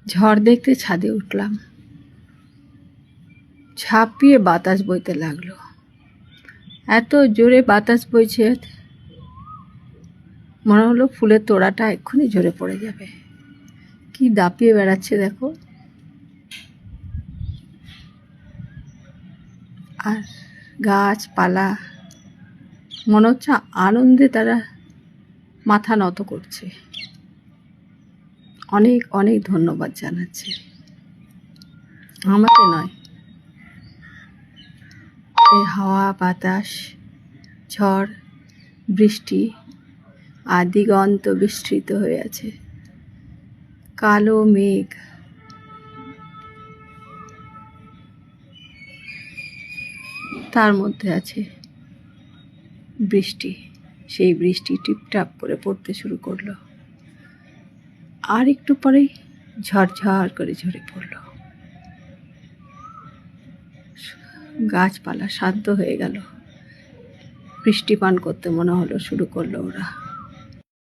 ঝড় দেখতে ছাদে উঠলাম। ঝাঁপিয়ে বাতাস বইতে লাগলো। এত জোরে বাতাস বইছে, মনে হলো ফুলের তোড়াটা এক্ষুনি ঝরে পড়ে যাবে। কি দাপিয়ে বেড়াচ্ছে দেখো। আর গাছপালা মনে হচ্ছে আনন্দে তারা মাথা নত করছে। অনেক অনেক ধন্যবাদ জানাচ্ছি, আমাকে নয়। এই হাওয়া, বাতাস, ঝড়, বৃষ্টি আর দিগন্ত বিস্তৃত হয়ে আছে। কালো মেঘ, তার মধ্যে আছে বৃষ্টি। সেই বৃষ্টি টিপটাপ করে পড়তে শুরু করলো। আর একটু পরেই ঝরঝর করে ঝরে পড়ল। গাছপালা শান্ত হয়ে গেল। বৃষ্টি পান করতে মনে হলো শুরু করলো ওরা।